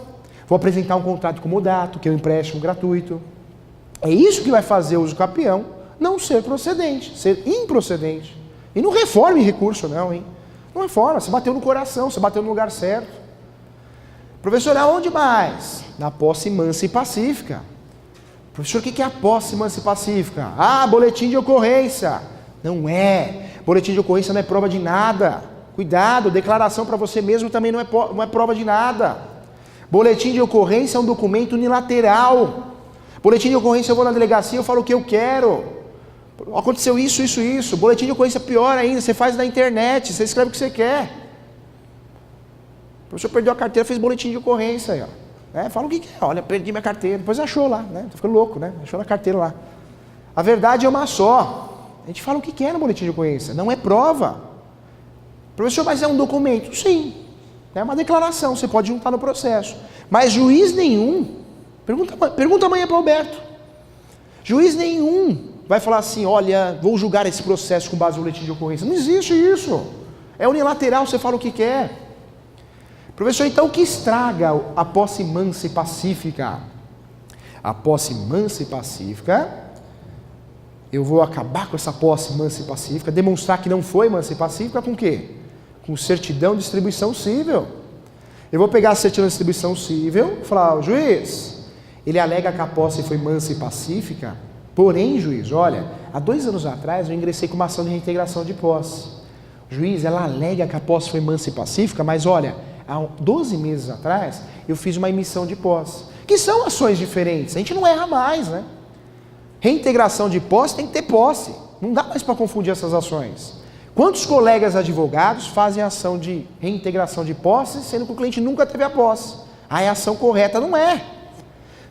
Vou apresentar um contrato de comodato, que é um empréstimo gratuito. É isso que vai fazer o usucapião não ser procedente, ser improcedente. E não reforme recurso não, hein? Não reforma, você bateu no coração, você bateu no lugar certo. Professor, aonde mais? Na posse mansa e pacífica. Professor, o que é a posse mansa e pacífica? Ah, boletim de ocorrência. Não é. Boletim de ocorrência não é prova de nada. Cuidado, declaração para você mesmo também não é prova de nada. Boletim de ocorrência é um documento unilateral. Boletim de ocorrência eu vou na delegacia, eu falo o que eu quero. Aconteceu isso, isso, isso. Boletim de ocorrência pior ainda, você faz na internet, você escreve o que você quer. O professor perdeu a carteira, fez boletim de ocorrência aí, ó. Fala o que é, olha, perdi minha carteira, depois achou lá, né? Tô ficando louco, né? Achou na carteira lá. A verdade é uma só. A gente fala o que é no boletim de ocorrência, não é prova. Professor, mas é um documento? Sim. É uma declaração, você pode juntar no processo. Mas juiz nenhum, pergunta amanhã para o Alberto. Juiz nenhum vai falar assim, olha, vou julgar esse processo com base no boletim de ocorrência. Não existe isso. É unilateral, você fala o que quer. Professor, então o que estraga a posse mansa e pacífica? A posse mansa e pacífica, eu vou acabar com essa posse mansa e pacífica, demonstrar que não foi mansa e pacífica com o quê? Com certidão de distribuição cível. Eu vou pegar a certidão de distribuição cível e falar, ó, juiz, ele alega que a posse foi mansa e pacífica, porém, juiz, olha, há 2 anos atrás eu ingressei com uma ação de reintegração de posse. Juiz, ela alega que a posse foi mansa e pacífica, mas olha, há 12 meses atrás eu fiz uma emissão de posse, que são ações diferentes, a gente não erra mais, né? Reintegração de posse tem que ter posse, não dá mais para confundir essas ações. Quantos colegas advogados fazem ação de reintegração de posse, sendo que o cliente nunca teve a posse? Ah, é a ação correta? Não é.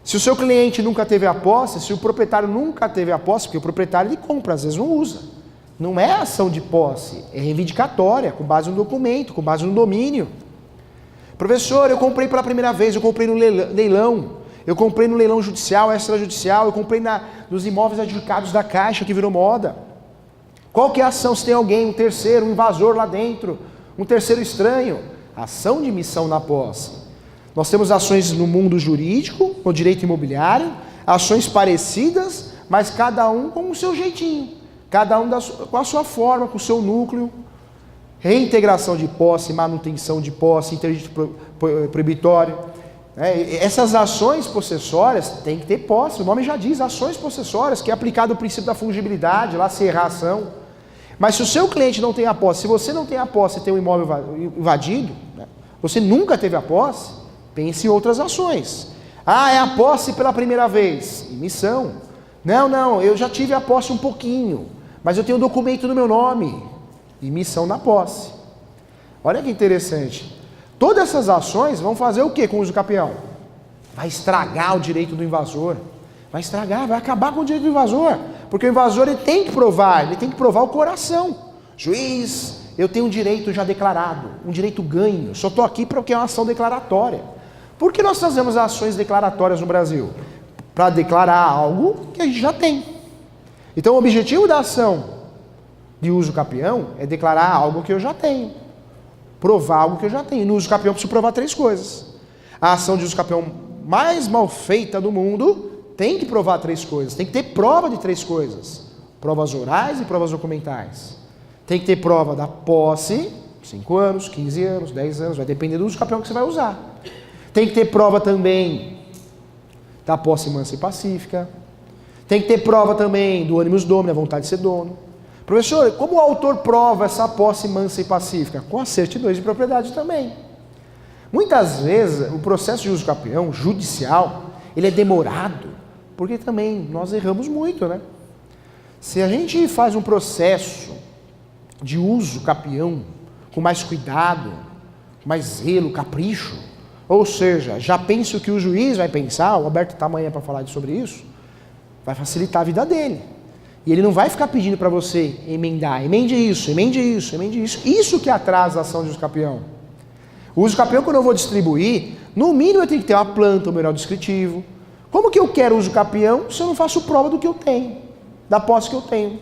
Se o seu cliente nunca teve a posse, se o proprietário nunca teve a posse, porque o proprietário ele compra, às vezes não usa. Não é ação de posse, é reivindicatória, com base no documento, com base no domínio. Professor, eu comprei pela primeira vez, eu comprei no leilão, eu comprei no leilão judicial, extrajudicial, eu comprei nos imóveis adjudicados da Caixa, que virou moda. Qual que é a ação se tem alguém, um terceiro, um invasor lá dentro, um terceiro estranho? Ação de emissão na posse. Nós temos ações no mundo jurídico, no direito imobiliário, ações parecidas, mas cada um com o seu jeitinho, cada um com a sua forma, com o seu núcleo. Reintegração de posse, manutenção de posse, interdito proibitório. Essas ações possessórias têm que ter posse, o nome já diz, ações possessórias, que é aplicado o princípio da fungibilidade, lá se errar a ação. Mas se o seu cliente não tem a posse, se você não tem a posse e tem um imóvel invadido, né, você nunca teve a posse, pense em outras ações. Ah, é a posse pela primeira vez, emissão. Não, eu já tive a posse um pouquinho, mas eu tenho um documento no meu nome, emissão na posse. Olha que interessante. Todas essas ações vão fazer o que com o usucapião? Vai estragar o direito do invasor. Vai estragar, vai acabar com o direito do invasor. Porque o invasor ele tem que provar o coração. Juiz, eu tenho um direito já declarado, um direito ganho. Eu só estou aqui porque é uma ação declaratória. Por que nós fazemos ações declaratórias no Brasil? Para declarar algo que a gente já tem. Então o objetivo da ação de uso capião é declarar algo que eu já tenho. Provar algo que eu já tenho. No uso capião eu preciso provar 3 coisas. A ação de uso capião mais mal feita do mundo tem que provar 3 coisas. Tem que ter prova de 3 coisas. Provas orais e provas documentais. Tem que ter prova da posse, 5 anos, 15 anos, 10 anos, vai depender do uso capião que você vai usar. Tem que ter prova também da posse mansa e pacífica. Tem que ter prova também do animus domini, a vontade de ser dono. Professor, como o autor prova essa posse mansa e pacífica? Com as certidões de propriedade também. Muitas vezes o processo de uso capião judicial, ele é demorado, porque também nós erramos muito, né? Se a gente faz um processo de uso capião com mais cuidado, com mais zelo, capricho, ou seja, já penso que o juiz vai pensar, o Alberto está amanhã para falar sobre isso, vai facilitar a vida dele. E ele não vai ficar pedindo para você emendar, emende isso, emende isso, emende isso. Isso que atrasa a ação de uso capião. O uso capião, quando eu vou distribuir, no mínimo eu tenho que ter uma planta, um memorial descritivo. Como que eu quero uso capião se eu não faço prova do que eu tenho, da posse que eu tenho?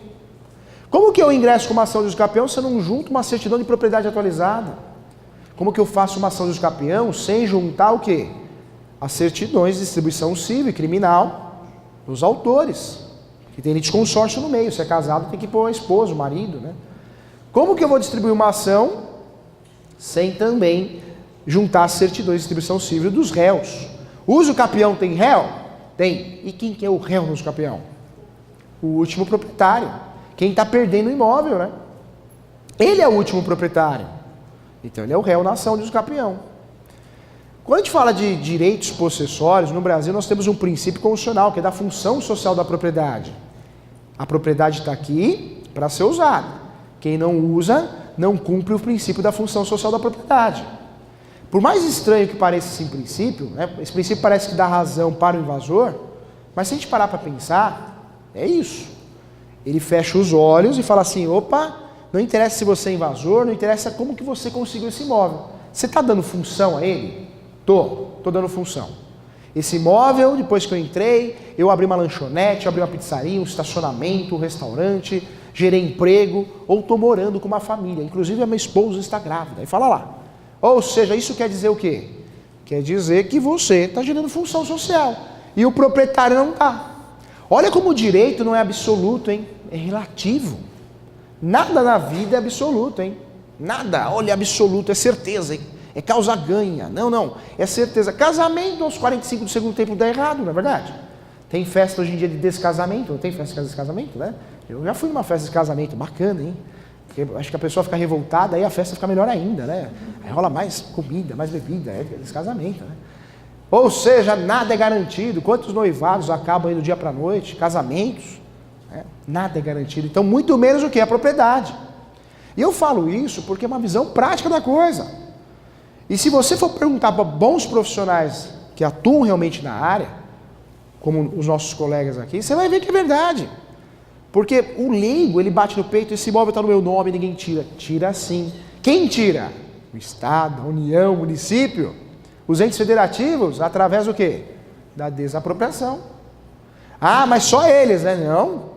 Como que eu ingresso com uma ação de uso capião se eu não junto uma certidão de propriedade atualizada? Como que eu faço uma ação de uso capião sem juntar o quê? As certidões de distribuição civil e criminal dos autores. Que tem litisconsórcio no meio. Se é casado, tem que pôr a esposa, o marido, né? Como que eu vou distribuir uma ação sem também juntar as certidões de distribuição civil dos réus? O uso capião tem réu? Tem. E quem que é o réu no uso capião? O último proprietário. Quem está perdendo o imóvel, né? Ele é o último proprietário. Então ele é o réu na ação de uso capião. Quando a gente fala de direitos possessórios, no Brasil nós temos um princípio constitucional, que é da função social da propriedade. A propriedade está aqui para ser usada. Quem não usa, não cumpre o princípio da função social da propriedade. Por mais estranho que pareça esse princípio, né, esse princípio parece que dá razão para o invasor, mas se a gente parar para pensar, é isso. Ele fecha os olhos e fala assim, opa, não interessa se você é invasor, não interessa como que você conseguiu esse imóvel. Você está dando função a ele? Tô dando função. Esse imóvel, depois que eu entrei, eu abri uma lanchonete, abri uma pizzaria, um estacionamento, um restaurante, gerei emprego, ou estou morando com uma família. Inclusive a minha esposa está grávida. E fala lá. Ou seja, isso quer dizer o quê? Quer dizer que você está gerando função social. E o proprietário não está. Olha como o direito não é absoluto, hein? É relativo. Nada na vida é absoluto, hein? Nada, olha, absoluto, é certeza, hein? É causa ganha. Não, é certeza. Casamento aos 45 do segundo tempo dá errado, não é verdade? Tem festa hoje em dia de descasamento, não tem festa de descasamento, né? Eu já fui numa festa de casamento, bacana, hein? Porque acho que a pessoa fica revoltada, aí a festa fica melhor ainda, né? Aí rola mais comida, mais bebida, é descasamento, né? Ou seja, nada é garantido. Quantos noivados acabam aí do dia para a noite? Casamentos, né? Nada é garantido. Então, muito menos o que? A propriedade. E eu falo isso porque é uma visão prática da coisa. E se você for perguntar para bons profissionais que atuam realmente na área, como os nossos colegas aqui, você vai ver que é verdade. Porque o leigo, ele bate no peito, esse imóvel está no meu nome, ninguém tira. Tira sim. Quem tira? O Estado, a União, o município, os entes federativos, através do quê? Da desapropriação. Ah, mas só eles, né? Não.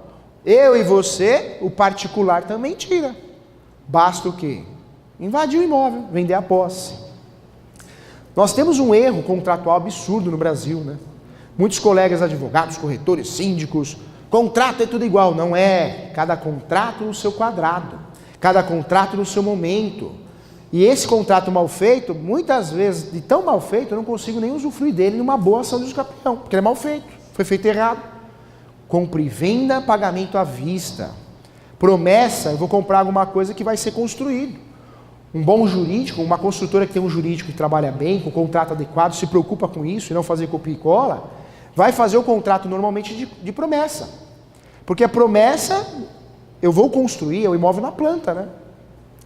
Eu e você, o particular também tira. Basta o quê? Invadir o imóvel, vender a posse. Nós temos um erro contratual absurdo no Brasil, né? Muitos colegas advogados, corretores, síndicos, contrato é tudo igual. Não é. Cada contrato no seu quadrado. Cada contrato no seu momento. E esse contrato mal feito, muitas vezes, de tão mal feito, eu não consigo nem usufruir dele numa boa ação de uso capião, porque ele é mal feito, foi feito errado. Compra e venda, pagamento à vista. Promessa, eu vou comprar alguma coisa que vai ser construído. Um bom jurídico, uma construtora que tem um jurídico que trabalha bem, com contrato adequado, se preocupa com isso e não fazer copia e cola, vai fazer o contrato normalmente de promessa. Porque a promessa, eu vou construir, é o imóvel na planta, né?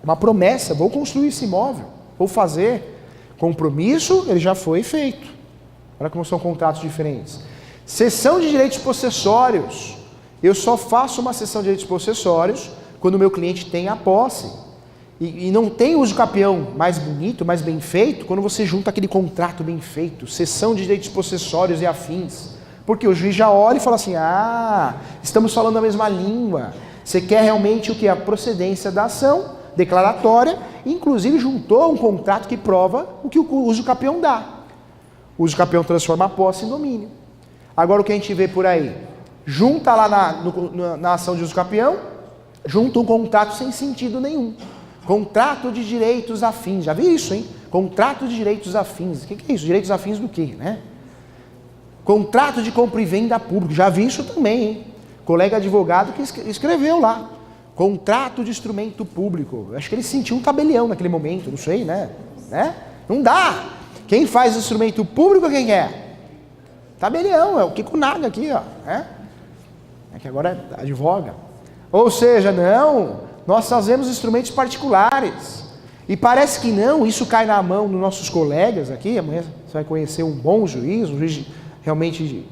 Uma promessa, vou construir esse imóvel, vou fazer. Compromisso, ele já foi feito. Olha como são contratos diferentes. Cessão de direitos possessórios. Eu só faço uma cessão de direitos possessórios quando o meu cliente tem a posse. E não tem uso capião mais bonito, mais bem feito, quando você junta aquele contrato bem feito, cessão de direitos possessórios e afins. Porque o juiz já olha e fala assim, estamos falando a mesma língua. Você quer realmente o que? A procedência da ação declaratória, inclusive juntou um contrato que prova o que o uso capião dá. O uso capião transforma a posse em domínio. Agora o que a gente vê por aí? Junta lá na ação de uso capião, junta um contrato sem sentido nenhum. Contrato de direitos afins, já vi isso, hein? Contrato de direitos afins, o que é isso? Direitos afins do quê, né? Contrato de compra e venda público, já vi isso também, hein? Colega advogado que escreveu lá. Contrato de instrumento público, acho que ele sentiu um tabelião naquele momento, não sei, né? Não dá! Quem faz instrumento público, quem é? Tabelião, é o Kiko Naga aqui, ó. É que agora advoga. Ou seja, não... Nós fazemos instrumentos particulares. E parece que não, isso cai na mão dos nossos colegas aqui. Amanhã você vai conhecer um bom juiz, um juiz realmente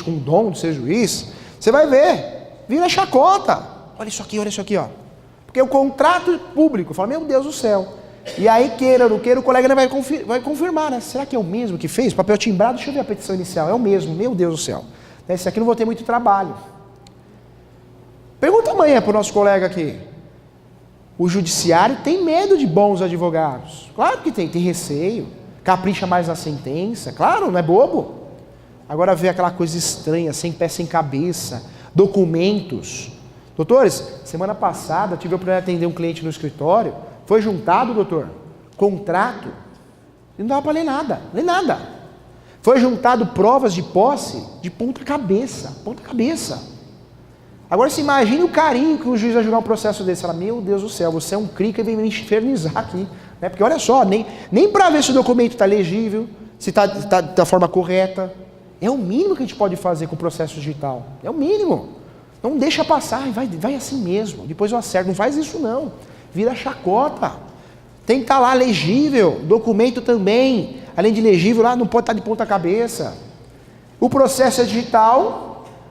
com dom de ser juiz. Você vai ver, vira chacota. Olha isso aqui, ó. Porque o contrato público, fala, meu Deus do céu. E aí, queira ou não queira, o colega vai confirmar, né? Será que é o mesmo que fez? Papel timbrado, deixa eu ver a petição inicial. É o mesmo, meu Deus do céu. Esse aqui não vou ter muito trabalho. Pergunta amanhã para o nosso colega aqui. O judiciário tem medo de bons advogados. Claro que tem receio. Capricha mais na sentença. Claro, não é bobo. Agora vê aquela coisa estranha, sem pé, sem cabeça. Documentos. Doutores, semana passada tive a oportunidade de atender um cliente no escritório. Foi juntado, doutor, contrato. E não dava para ler nada. Ler nada. Foi juntado provas de posse de ponta cabeça. Ponta cabeça. Agora se imagine o carinho que o juiz vai julgar um processo desse. Fala, meu Deus do céu, você é um crica e vem me infernizar aqui. Né? Porque olha só, nem para ver se o documento está legível, se está da forma correta. É o mínimo que a gente pode fazer com o processo digital. É o mínimo. Não deixa passar, vai assim mesmo. Depois eu acerto. Não faz isso não. Vira chacota. Tem que estar lá legível. Documento também. Além de legível, lá não pode estar de ponta cabeça. O processo é digital...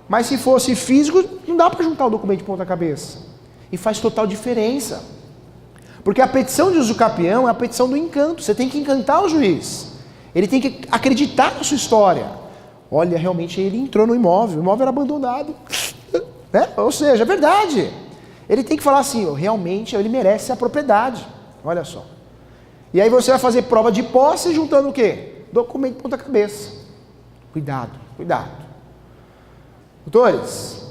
Mas se fosse físico, não dá para juntar o documento de ponta cabeça. E faz total diferença. Porque a petição de uso capião é a petição do encanto. Você tem que encantar o juiz. Ele tem que acreditar na sua história. Olha, realmente ele entrou no imóvel. O imóvel era abandonado. Né? Ou seja, é verdade. Ele tem que falar assim, realmente ele merece a propriedade. Olha só. E aí você vai fazer prova de posse juntando o quê? Documento de ponta cabeça. Cuidado, cuidado. Doutores,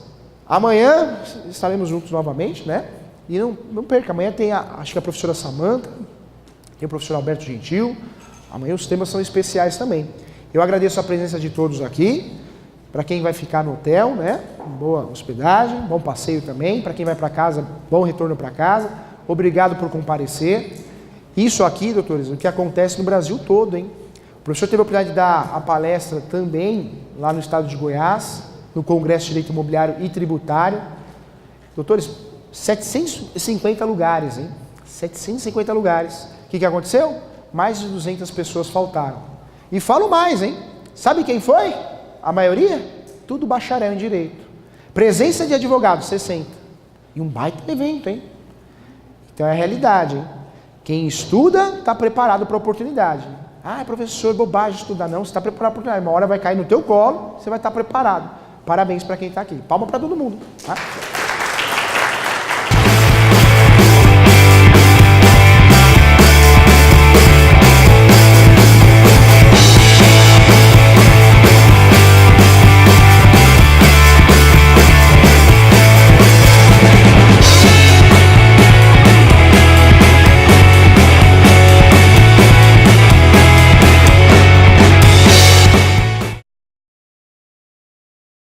amanhã estaremos juntos novamente, né? E não perca, amanhã tem acho que a professora Samanta, tem o professor Alberto Gentil, amanhã os temas são especiais também. Eu agradeço a presença de todos aqui, para quem vai ficar no hotel, né? Boa hospedagem, bom passeio também, para quem vai para casa, bom retorno para casa, obrigado por comparecer. Isso aqui, doutores, o que acontece no Brasil todo, hein? O professor teve a oportunidade de dar a palestra também lá no estado de Goiás, no Congresso de Direito Imobiliário e Tributário. Doutores, 750 lugares, hein? 750 lugares. O que aconteceu? Mais de 200 pessoas faltaram. E falo mais, hein? Sabe quem foi? A maioria? Tudo bacharel em Direito. Presença de advogados, 60. E um baita evento, hein? Então é a realidade, hein? Quem estuda, está preparado para a oportunidade. Professor, bobagem estudar. Não, você está preparado para a oportunidade. Uma hora vai cair no teu colo, você vai estar preparado. Parabéns para quem está aqui. Palma para todo mundo. Tá?